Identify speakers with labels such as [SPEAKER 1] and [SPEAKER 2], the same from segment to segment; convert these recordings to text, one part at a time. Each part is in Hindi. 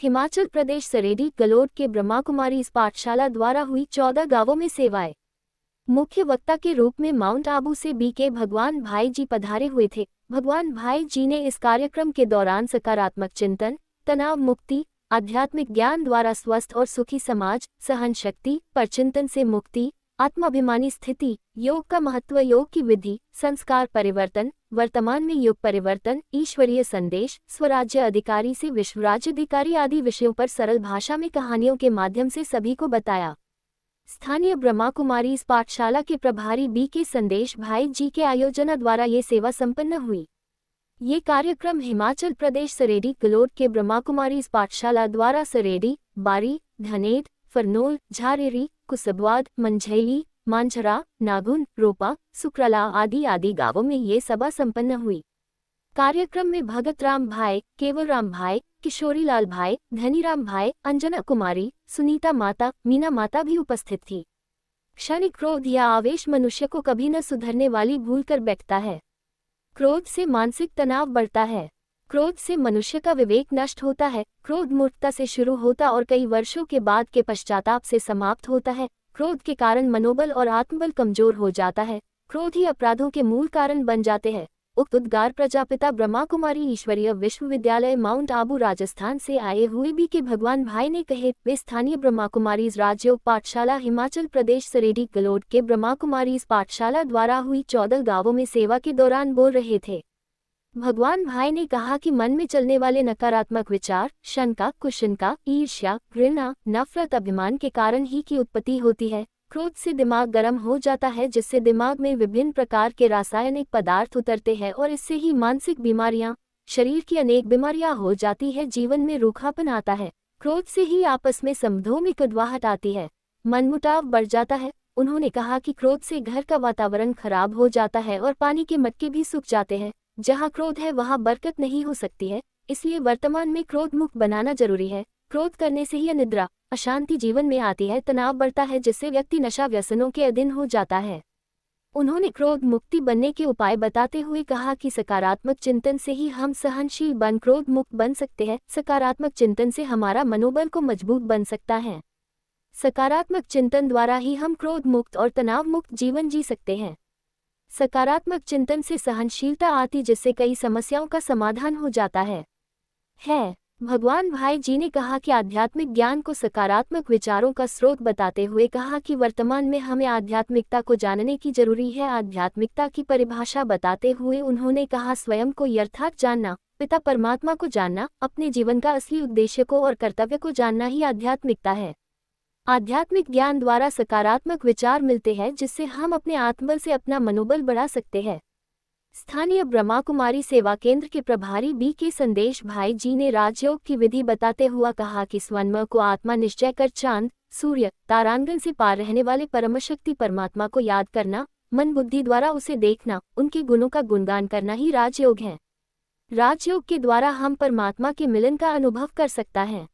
[SPEAKER 1] हिमाचल प्रदेश सरेडी गलोड के ब्रह्मा कुमारी इस पाठशाला द्वारा हुई 14 गांवों में सेवाएं। मुख्य वक्ता के रूप में माउंट आबू से बीके भगवान भाई जी पधारे हुए थे। भगवान भाई जी ने इस कार्यक्रम के दौरान सकारात्मक चिंतन, तनाव मुक्ति, आध्यात्मिक ज्ञान द्वारा स्वस्थ और सुखी समाज, सहन शक्ति, परचिंतन से मुक्ति, आत्माभिमानी स्थिति, योग का महत्व, योग की विधि, संस्कार परिवर्तन, वर्तमान में युग परिवर्तन, ईश्वरीय संदेश, स्वराज्य अधिकारी से विश्वराज्य अधिकारी आदि विषयों पर सरल भाषा में कहानियों के माध्यम से सभी को बताया। स्थानीय ब्रह्मा कुमारी इस पाठशाला के प्रभारी बीके संदेश भाई जी के आयोजना द्वारा ये सेवा संपन्न हुई। ये कार्यक्रम हिमाचल प्रदेश सरेडी गलोड के ब्रह्मा कुमारी इस पाठशाला द्वारा सरेडी, बारी, धनेद, फरनोल, झारेरी, कुसबवाद, मंझैली, मांझरा, नागुन, रोपा, सुकराला आदि गांवों में ये सभा संपन्न हुई। कार्यक्रम में भगत राम भाई, केवल राम भाई, किशोरी लाल भाई, धनीराम भाई, अंजना कुमारी, सुनीता माता, मीना माता भी उपस्थित थी। क्षणिक क्रोध या आवेश मनुष्य को कभी न सुधरने वाली भूल कर बैठता है। क्रोध से मानसिक तनाव बढ़ता है। क्रोध से मनुष्य का विवेक नष्ट होता है। क्रोध मूर्खता से शुरू होता और कई वर्षों के बाद के पश्चाताप से समाप्त होता है। क्रोध के कारण मनोबल और आत्मबल कमजोर हो जाता है। क्रोध ही अपराधों के मूल कारण बन जाते हैं। उक्त उद्गार प्रजापिता ब्रह्मा कुमारी ईश्वरीय विश्वविद्यालय माउंट आबू राजस्थान से आए हुए बीके भगवान भाई ने कहे। वे स्थानीय ब्रह्मा कुमारी राजयोग पाठशाला हिमाचल प्रदेश सरेडी गलोड के ब्रह्मा कुमारी इस पाठशाला द्वारा हुई 14 गांवों में सेवा के दौरान बोल रहे थे। भगवान भाई ने कहा कि मन में चलने वाले नकारात्मक विचार, शंका, कुशंका, ईर्ष्या, घृणा, नफरत, अभिमान के कारण ही की उत्पत्ति होती है। क्रोध से दिमाग गर्म हो जाता है, जिससे दिमाग में विभिन्न प्रकार के रासायनिक पदार्थ उतरते हैं और इससे ही मानसिक बीमारियां, शरीर की अनेक बीमारियां हो जाती है। जीवन में रूखापन आता है। क्रोध से ही आपस में संबंधों में कड़वाहट आती है, मनमुटाव बढ़ जाता है। उन्होंने कहा कि क्रोध से घर का वातावरण खराब हो जाता है और पानी के मटके भी सूख जाते हैं। जहाँ क्रोध है वहाँ बरकत नहीं हो सकती है। इसलिए वर्तमान में क्रोध मुक्त बनाना जरूरी है। क्रोध करने से ही अनिद्रा, अशांति जीवन में आती है, तनाव बढ़ता है, जिससे व्यक्ति नशा व्यसनों के अधीन हो जाता है। उन्होंने क्रोध मुक्ति बनने के उपाय बताते हुए कहा कि सकारात्मक चिंतन से ही हम सहनशील बन क्रोध मुक्त बन सकते हैं। सकारात्मक चिंतन से हमारा मनोबल को मजबूत बन सकता है। सकारात्मक चिंतन द्वारा ही हम क्रोध मुक्त और तनाव मुक्त जीवन जी सकते हैं। सकारात्मक चिंतन से सहनशीलता आती, जिससे कई समस्याओं का समाधान हो जाता है। भगवान भाई जी ने कहा कि आध्यात्मिक ज्ञान को सकारात्मक विचारों का स्रोत बताते हुए कहा कि वर्तमान में हमें आध्यात्मिकता को जानने की जरूरी है। आध्यात्मिकता की परिभाषा बताते हुए उन्होंने कहा, स्वयं को यथार्थ जानना, पिता परमात्मा को जानना, अपने जीवन का असली उद्देश्य को और कर्तव्य को जानना ही आध्यात्मिकता है। आध्यात्मिक ज्ञान द्वारा सकारात्मक विचार मिलते हैं, जिससे हम अपने आत्मबल से अपना मनोबल बढ़ा सकते हैं। स्थानीय ब्रह्मा कुमारी सेवा केंद्र के प्रभारी बीके संदेश भाई जी ने राजयोग की विधि बताते हुआ कहा कि स्वयं को आत्मा निश्चय कर चांद, सूर्य, तारांगन से पार रहने वाले परमशक्ति परमात्मा को याद करना, मन बुद्धि द्वारा उसे देखना, उनके गुणों का गुणगान करना ही राजयोग है। राजयोग के द्वारा हम परमात्मा के मिलन का अनुभव कर सकता है।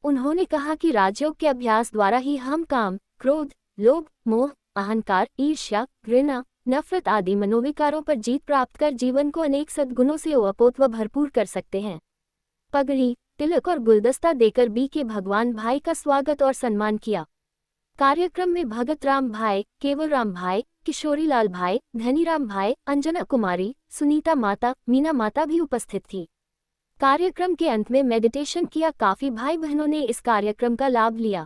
[SPEAKER 1] उन्होंने कहा कि राजयोग के अभ्यास द्वारा ही हम काम, क्रोध, लोभ, मोह, अहंकार, ईर्ष्या, घृणा, नफरत आदि मनोविकारों पर जीत प्राप्त कर जीवन को अनेक सद्गुणों से ओतप्रोत व भरपूर कर सकते हैं। पगड़ी, तिलक और गुलदस्ता देकर बीके भगवान भाई का स्वागत और सम्मान किया। कार्यक्रम में भगत राम भाई, केवल राम भाई, किशोरी लाल भाई, धनीराम भाई, अंजना कुमारी, सुनीता माता, मीना माता भी उपस्थित थी। कार्यक्रम के अंत में मेडिटेशन किया। काफी भाई बहनों ने इस कार्यक्रम का लाभ लिया।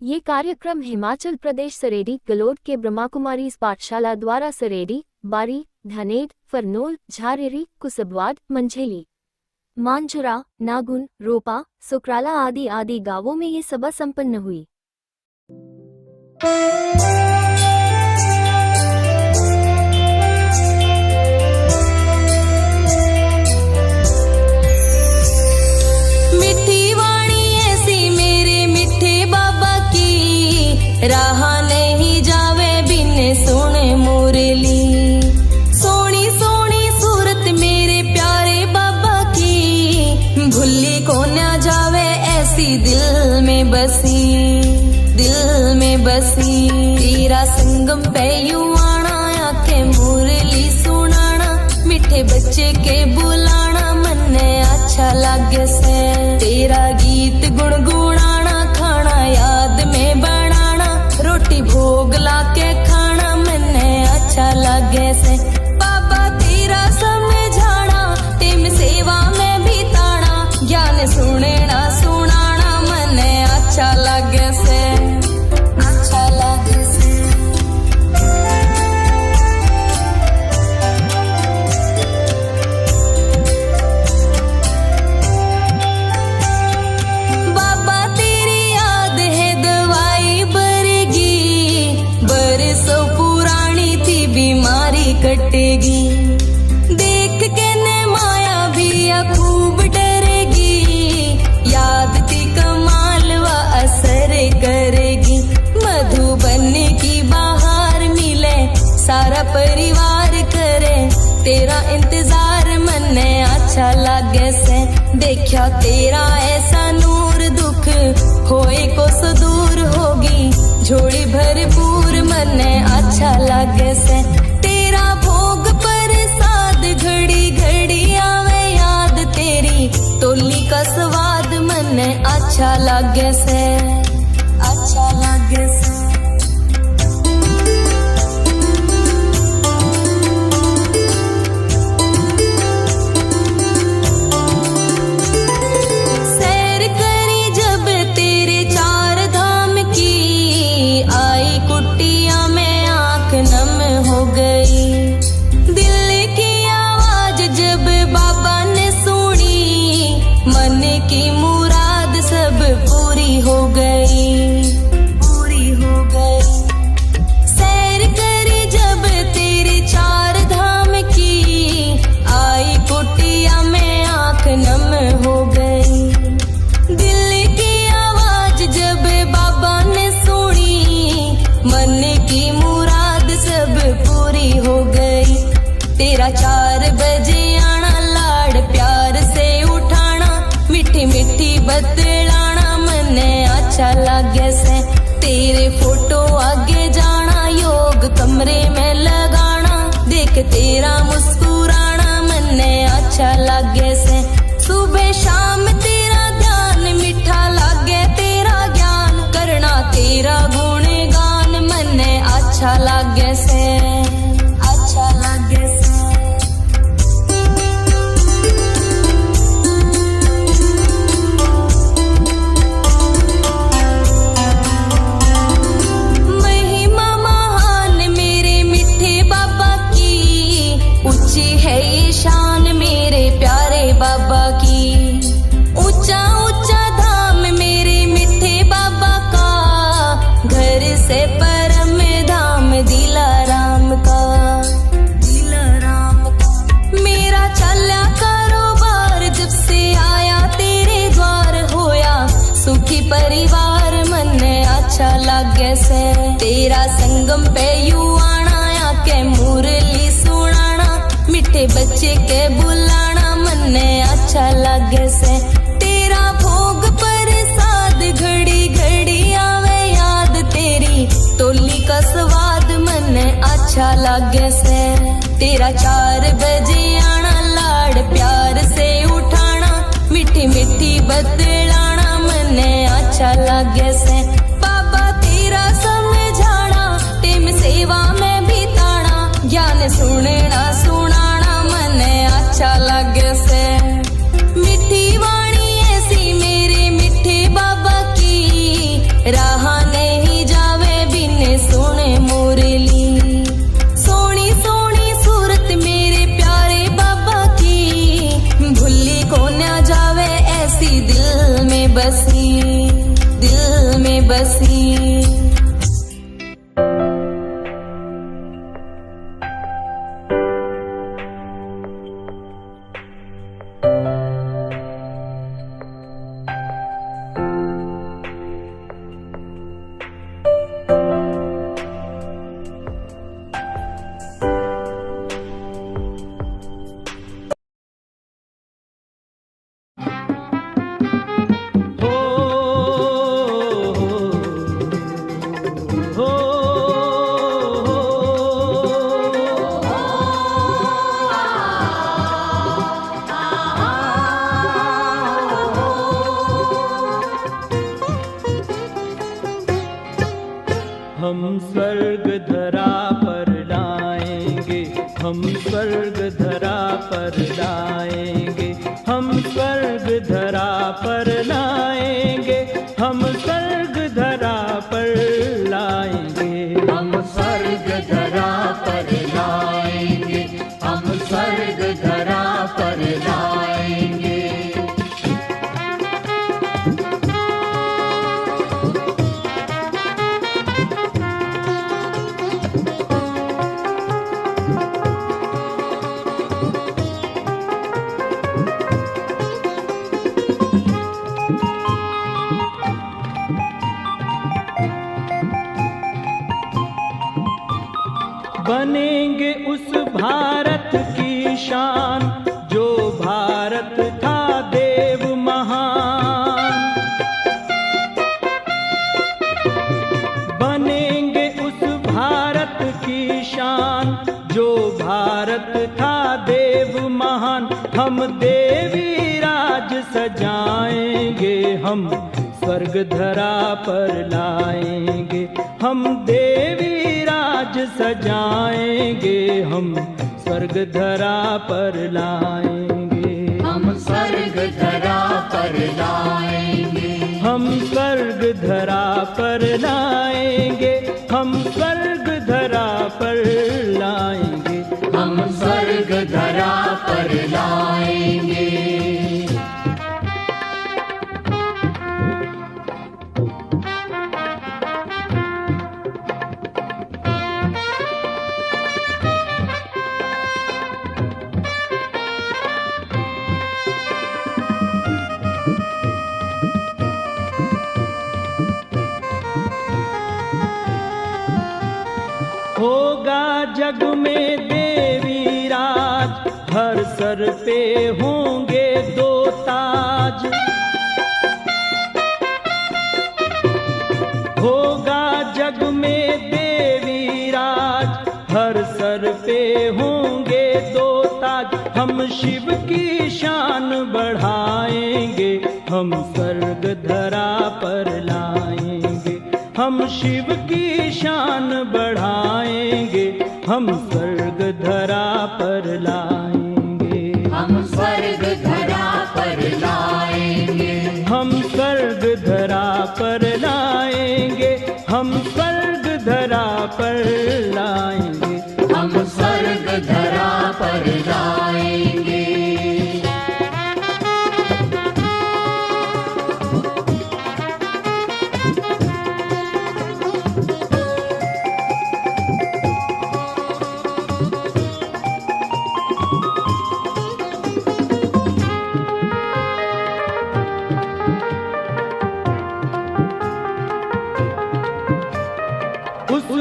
[SPEAKER 1] ये कार्यक्रम हिमाचल प्रदेश सरेडी गलोड के ब्रह्मा कुमारी इस पाठशाला द्वारा सरेडी, बारी, धनेद, फरनोल, झारेरी, कुसबवाद, मंझेली, मांझरा, नागुन, रोपा, सुकराला आदि गांवों में ये सभा संपन्न हुई।
[SPEAKER 2] राह नहीं जावे बिन सोने मुरली, सोनी सोनी सूरत मेरे प्यारे बाबा की, भूली को न जावे ऐसी दिल में बसी, दिल में बसी। तेरा संगम पे युवाना, आके मुरली सुनाना, मीठे बच्चे के बुलाना, मन अच्छा लगे से तेरा गीत कटेगी। देख के ने माया भी खूब डरेगी, याद की कमाल व असर करेगी। मधुबन की बाहर मिले सारा परिवार करे तेरा इंतजार, मन्ने अच्छा लागे से देखा तेरा ऐसा नूर। दुख होए को सो दूर होगी झोली भरपूर, मन्ने अच्छा लागे से तेरा भोग प्रसाद। घड़ी घड़ी आवे याद तेरी टोली का स्वाद, मन्ने अच्छा लागे से अच्छा लागे से। सैर करी जब तेरे चार धाम की, आई कुटिया में आंख नम हो गई। दिल की आवाज जब बाबा ने सुनी, मन की मुराद सब पूरी हो गई, पूरी हो गई। सैर करी जब तेरे चार धाम की, आई कुटिया में आंख नम हो गई। दिल की आवाज जब बाबा ने सुनी, मन की मुराद सब पूरी हो गई। तेरा 4 बजे आना, लाड़ प्यार से उठाना, मीठी मीठी बतलाना, मन्ने अच्छा लागे से तेरे फोटो आगे जाना, योग कमरे में लगाना, देख तेरा मुस्कुराना, मन्ने अच्छा लागे से। सुबह शाम तेरा ध्यान, मीठा लागे तेरा ज्ञान, करना तेरा गुणगान, मन्ने अच्छा लागे से अच्छा लागे से। महिमा महान मेरे मिठे बाबा की, ऊंची है ये शान मेरे प्यारे बाबा की। ऊंचा ऊंचा धाम मेरे मिठे बाबा का, घर से परम धाम दिलाराम का, दिलाराम का। मेरा चला कारोबार जब से आया तेरे द्वार, होया सुखी परिवार, मन्ने अच्छा लागे से तेरा संगम पे यू आना, आके मुरली सुनाना, मिठे बच्चे के बुलाना, मन्ने अच्छा लागे से तेरा भोग प्रसाद। घड़ी घड़ी आवे याद तेरी टोली का स्वाद, मन्ने अच्छा लागे से तेरा 4 बजे आना, लाड़ प्यार से उठाना, मीठी मीठी बतलाना, मन्ने अच्छा लागे से। बाबा तेरा समझाना, टेम सेवा में बिताना, ज्ञान सुनना सुनाना, मन्ने अच्छा लागे से। मिठी वाणी ऐसी मेरे मिठे बाबा की, राह नहीं जावे बिन सुने मुरली। सोनी सोनी सूरत मेरे प्यारे बाबा की, भूली को न जावे ऐसी दिल में बसी, दिल में बसी।
[SPEAKER 3] हम स्वर्ग धरा पर लाएंगे, हम स्वर्ग धरा पर लाएंगे, हम स्वर्ग धरा पर लाएंगे, हम स्वर्ग धरा पर लाएंगे,
[SPEAKER 4] हम स्वर्ग धरा पर लाएंगे, हम स्वर्ग धरा पर लाएंगे।
[SPEAKER 3] भारत की शान, जो भारत था देव महान। बनेंगे उस भारत की शान, जो भारत था देव महान। हम देवी राज सजाएंगे, हम स्वर्ग धरा पर लाएंगे। हम देवी राज सजाएंगे, हम स्वर्ग धरा पर लाएंगे।
[SPEAKER 4] हम स्वर्ग धरा पर लाएंगे।
[SPEAKER 3] हम स्वर्ग धरा पर लाएंगे। हम स्वर्ग धरा पर लाएंगे।
[SPEAKER 4] हम स्वर्ग धरा पर लाएंगे।
[SPEAKER 3] होगा जग में देवी राज, हर सर पे होंगे दो ताज। होगा जग में देवी राज, हर सर पे होंगे दो ताज। हम शिव की शान बढ़ाएंगे, हम स्वर्ग धरा पर लाएंगे। हम शिव की शान बढ़ाएंगे, हम स्वर्ग धरा पर लाएंगे।
[SPEAKER 4] हम स्वर्ग धरा पर लाएंगे।
[SPEAKER 3] हम स्वर्ग धरा पर लाएंगे। हम स्वर्ग धरा पर लाएंगे।
[SPEAKER 4] हम स्वर्ग धरा पर लाएंगे।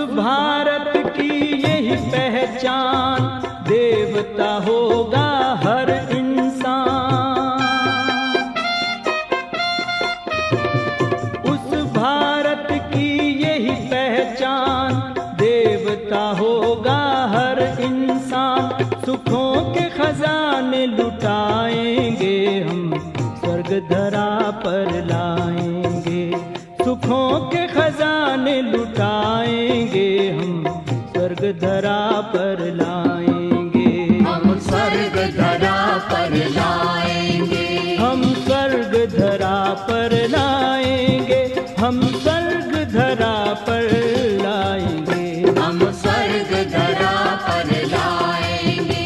[SPEAKER 3] भारत की यही पहचान, देवता होगा हर इंसान। उस भारत की यही पहचान, देवता होगा हर इंसान। सुखों के खजाने लुटाएंगे, हम स्वर्ग धरा पर लाएंगे। सुखों के खजाने लुटाएंगे, हम स्वर्ग धरा पर लाएंगे।
[SPEAKER 4] हम स्वर्ग धरा पर लाएंगे।
[SPEAKER 3] हम स्वर्ग धरा पर लाएंगे। हम स्वर्ग धरा पर लाएंगे।
[SPEAKER 4] हम स्वर्ग धरा पर लाएंगे।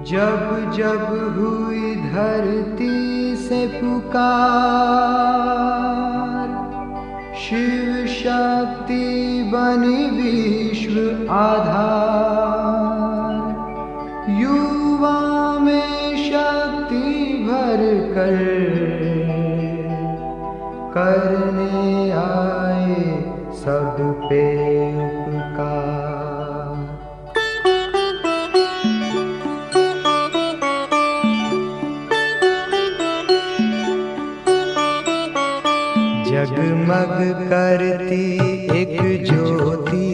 [SPEAKER 5] जब जब हुई धरती से पुकार, शिव शक्ति बनी विश्व आधार। युवा में शक्ति भर कर करने आए सब पे उपकार। जगमग करती एक ज्योति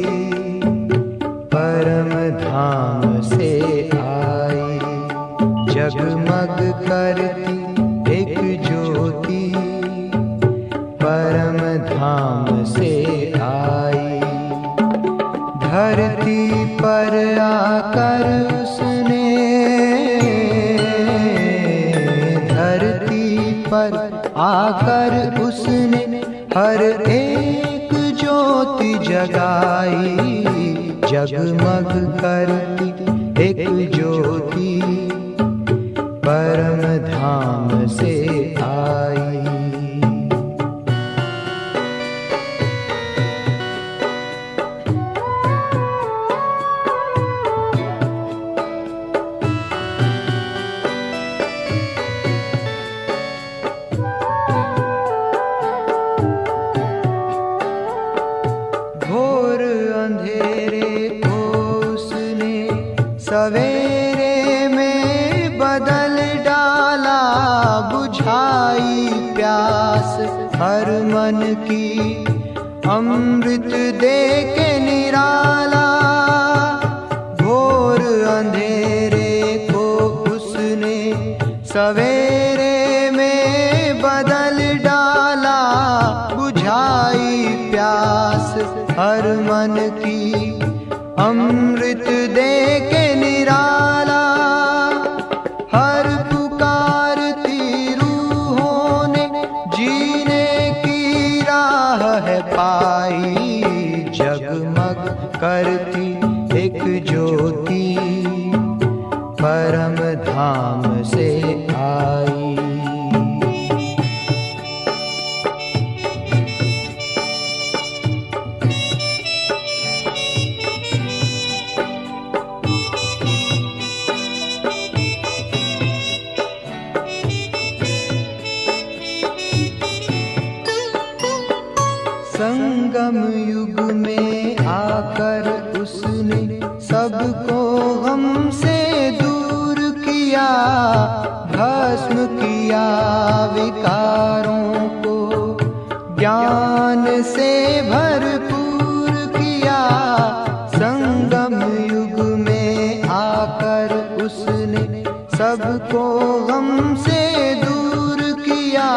[SPEAKER 5] परम धाम से आई। जगमग करती एक ज्योति परम धाम से आई। धरती पर आकर उसने, धरती पर आकर उसने हर एक ज्योति जगाई। जगमग करती एक ज्योति परम धाम से आई। सवेरे में बदल डाला बुझाई प्यास हर मन की, अमृत दे के निराला घोर अंधेरे को उसने सवेरे में बदल डाला बुझाई प्यास हर मन की, अमृत दे के निराला। हर पुकारती रूहों ने जीने की राह है पाई, जगमग करती एक ज्योति परम धाम से आई। संगम युग में आकर उसने सबको हमसे दूर किया, भस्म किया विकारों को ज्ञान से भरपूर किया। संगम युग में आकर उसने सबको हमसे दूर किया,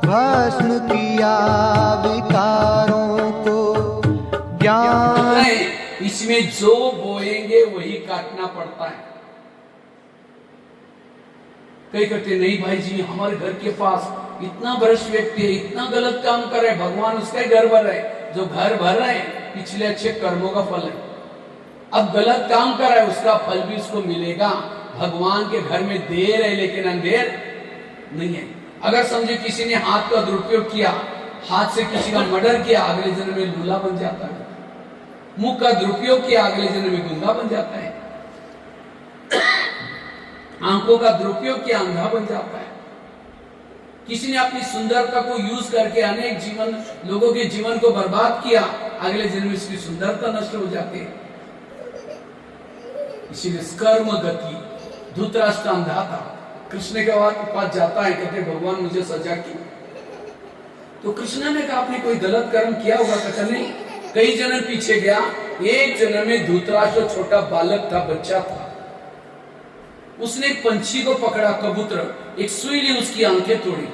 [SPEAKER 5] भस्म किया विकारों को ज्ञान।
[SPEAKER 6] इसमें जो बोएंगे वही काटना पड़ता है। कई कहते नहीं भाई जी, हमारे घर के पास इतना भ्रष्ट व्यक्ति है, इतना गलत काम कर रहे, भगवान उसका ही घर भर रहे। जो घर भर रहे पिछले अच्छे कर्मों का फल है। अब गलत काम कर रहा है, उसका फल भी उसको मिलेगा। भगवान के घर में देर है लेकिन अंधेर नहीं है। अगर समझे किसी ने हाथ का दुरुपयोग किया, हाथ से किसी का मर्डर किया, अगले जन्म में लूला बन जाता है। मुख का दुरुपयोग किया, अगले जन्म में गूंगा बन जाता है। आंखों का दुरुपयोग किया, अंधा बन जाता है। किसी ने अपनी सुंदरता को यूज करके अनेक लोगों के जीवन को बर्बाद किया, अगले जन्म में इसकी सुंदरता नष्ट हो जाती है। इसीलिए कर्म गति। धृतराष्ट्र अंधा था, कृष्ण के पास जाता है, कहते भगवान मुझे सजा की। तो कृष्ण ने कहा आपने कोई गलत कर्म किया होगा? कहता नहीं। कई जन्म पीछे गया, एक जन्म में धृतराष्ट्र छोटा बालक था, बच्चा था। उसने एक पंछी को पकड़ा, कबूतर, एक सुई ली, उसकी आंखें तोड़ी।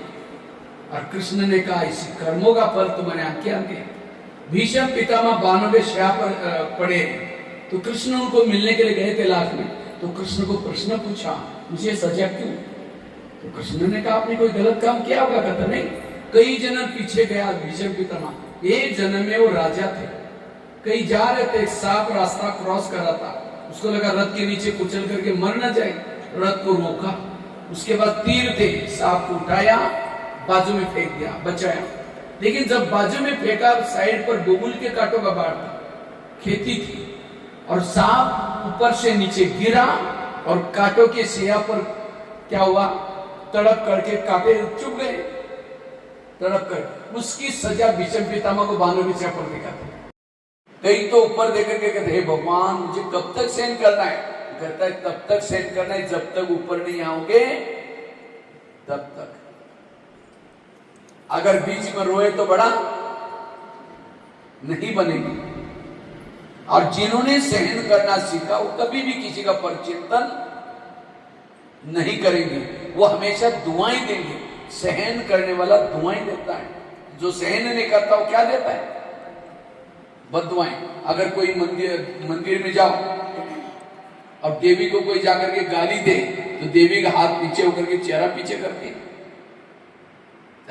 [SPEAKER 6] और कृष्ण ने कहा इसी कर्मों का फल तुम्हारे आंखें। भीष्म पितामह 92 शया पर पड़े, तो कृष्ण उनको मिलने के लिए गए कैलाश में। तो कृष्ण को प्रश्न पूछा मुझे सजा क्यों? तो कृष्ण ने कहा आपने कोई गलत काम किया होगा? कहता नहीं। कई जन्म पीछे गया भीष्म पितामह, एक जन्म में वो राजा थे, कहीं जा रहे थे, एक सांप रास्ता क्रॉस कर रहा था, उसको लगा रथ के नीचे कुचल करके मर न जाए, रथ को रोका। उसके बाद तीर थे, सांप को उठाया, बाजू में फेंक दिया, बचाया। लेकिन जब बाजू में फेंका, साइड पर बबूल के कांटों का बाढ़ था, खेती थी, और सांप ऊपर से नीचे गिरा और कांटों के सिया पर क्या हुआ, तड़प करके कांटे चुभ गए, तड़प कर। उसकी सजा भीष्म पितामह को 92 शया पर दिखाते। कई तो ऊपर देकर के कहते हे भगवान मुझे कब तक सहन करना है? कहता है तब तक सहन करना है जब तक ऊपर नहीं आओगे तब तक। अगर बीच में रोए तो बड़ा नहीं बनेगी। और जिन्होंने सहन करना सीखा वो कभी भी किसी का परचिंतन नहीं करेंगे, वो हमेशा दुआएं देंगे। सहन करने वाला दुआएं देता है, जो सहन नहीं करता वो क्या देता है? बददुआएं। अगर कोई मंदिर में जाओ अब देवी को कोई जाकर के गाली दे तो देवी का हाथ पीछे होकर के चेहरा पीछे करती है।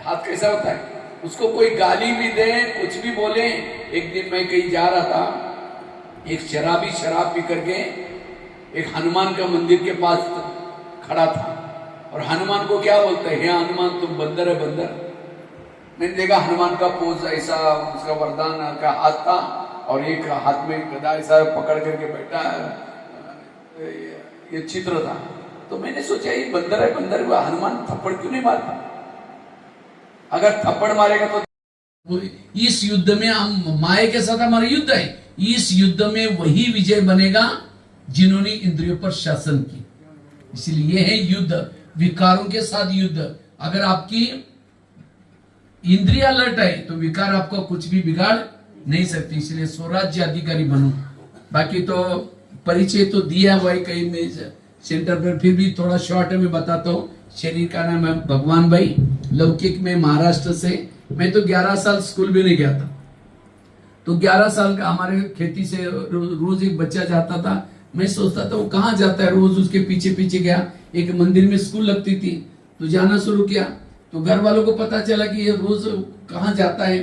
[SPEAKER 6] हाथ कैसा होता है? उसको कोई गाली भी दे, कुछ भी बोले। एक दिन मैं कहीं जा रहा था, एक शराबी शराब पी करके एक हनुमान का मंदिर के पास खड़ा था, और हनुमान को क्या बोलते हैं, हे हनुमान तुम बंदर है बंदर। मैंने देखा हनुमान का पोज ऐसा, उसका वरदान का हाथ था, और एक हाथ में गदा ऐसा पकड़ करके बैठा, ये चित्र था। तो मैंने सोचा ये बंदर है बंदर, हनुमान थप्पड़ क्यों नहीं मारता? अगर थप्पड़ मारेगा तो इस युद्ध में हम माया के साथ हमारा युद्ध है, इस युद्ध में वही विजय बनेगा जिन्होंने इंद्रियों पर शासन की। इसलिए है युद्ध, विकारों के साथ युद्ध। अगर आपकी इंद्रिया अलर्ट है तो विकार आपको कुछ भी बिगाड़ नहीं सकती। इसलिए स्वराज्य अधिकारी बनो। बाकी तो परिचय तो दिया हुआ है कहीं में सेंटर पर, फिर भी थोड़ा शॉर्ट में बताता हूँ। शरीर का नाम है भगवान भाई, लौकिक में महाराष्ट्र से। मैं तो 11 साल स्कूल भी नहीं गया था। तो 11 साल का हमारे खेती से रोज एक बच्चा जाता था। मैं सोचता था वो कहाँ जाता है, रोज उसके पीछे पीछे गया। एक मंदिर में स्कूल लगती थी तो जाना शुरू किया। तो घर वालों को पता चला कि ये रोज कहाँ जाता है।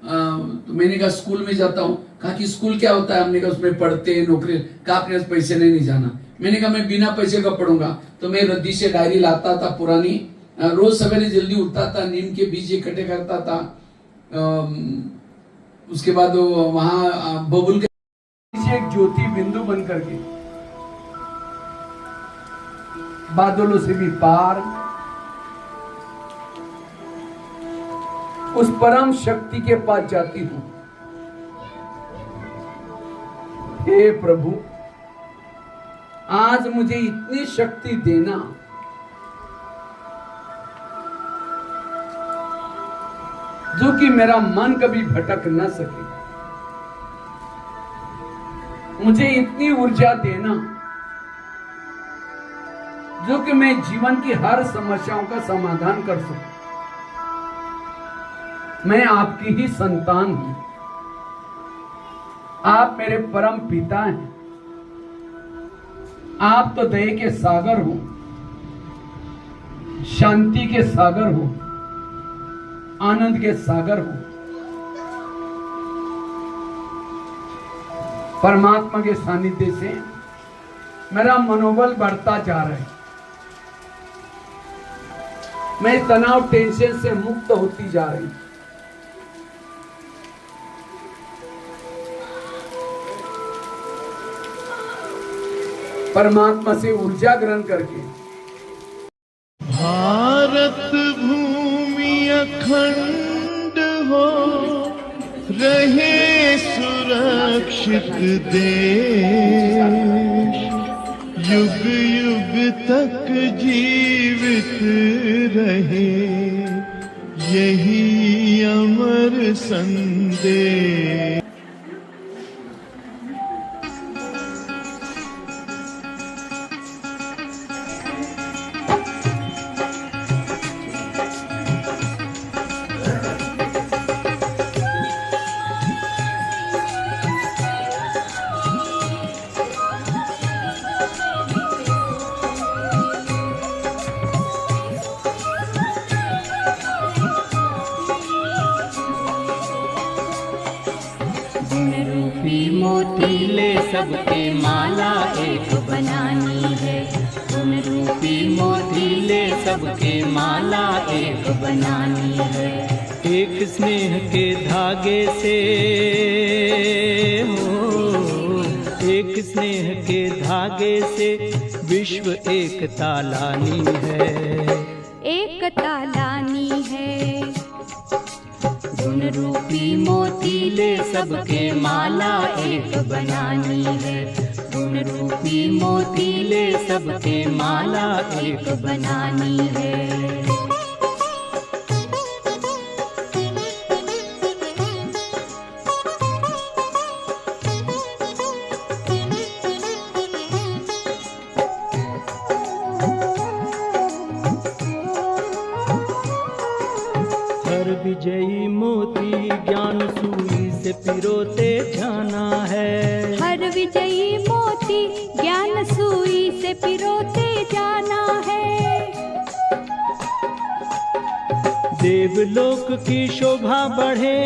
[SPEAKER 6] तो मैंने कहा स्कूल में जाता हूँ। कहा कि स्कूल क्या होता है? हमने कहा उसमें पढ़ते हैं, नौकरी। कहा अपने पास पैसे नहीं जाना। मैंने कहा मैं बिना पैसे का पढ़ूंगा। तो मैं रद्दी से डायरी लाता था पुरानी, रोज सवेरे जल्दी उठता था, नीम के बीज इकट्ठे करता था। उसके बाद वहां बबुल के एक ज्योति बिंदु बन करके बादलों से भी पार उस परम शक्ति के पास जाती हूं। हे प्रभु, आज मुझे इतनी शक्ति देना जो कि मेरा मन कभी भटक न सके। मुझे इतनी ऊर्जा देना जो कि मैं जीवन की हर समस्याओं का समाधान कर सकूं। मैं आपकी ही संतान हूं। आप मेरे परम पिता हैं। आप तो दया के सागर हो, शांति के सागर हो, आनंद के सागर हो। परमात्मा के सानिध्य से मेरा मनोबल बढ़ता जा रहा है। मैं तनाव टेंशन से मुक्त होती जा रही हूं। परमात्मा से ऊर्जा ग्रहण करके
[SPEAKER 7] भारत भूमि अखंड हो, रहे सुरक्षित देश, युग युग तक जीवित रहे यही अमर संदेश।
[SPEAKER 4] मोतीले सबके माला एक बनानी है। गुण रूपी मोतीले सबके माला एक बनानी है।
[SPEAKER 3] एक स्नेह के धागे से हो, एक स्नेह के धागे से विश्व एक तालानी है।
[SPEAKER 2] एक तालानी है। गुण रूपी मोतीले सबके माला एक बनानी है। गुण रूपी मोतीले सबके माला एक बनानी है।
[SPEAKER 3] विजयी मोती ज्ञान सूली से पिरोते जाना है।
[SPEAKER 2] हर विजयी मोती ज्ञान सुई से पिरोते जाना है।
[SPEAKER 3] देवलोक की शोभा बढ़े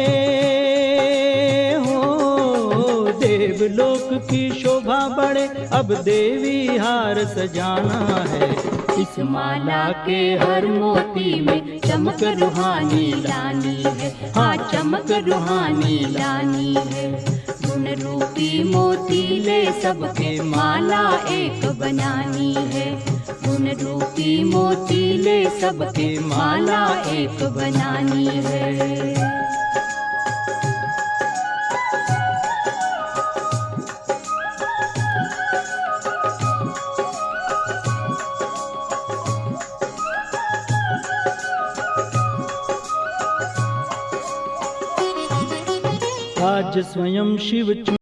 [SPEAKER 3] हो, देवलोक की शोभा बढ़े, अब देवी हार सजाना है।
[SPEAKER 2] इस माला के हर मोती में चमक रूहानी लानी है। हाँ, चमक रूहानी लानी है। गुण रूपी मोतीले सबके माला एक बनानी है। गुण रूपी मोतीले सबके माला एक बनानी है।
[SPEAKER 3] आज स्वयं शिव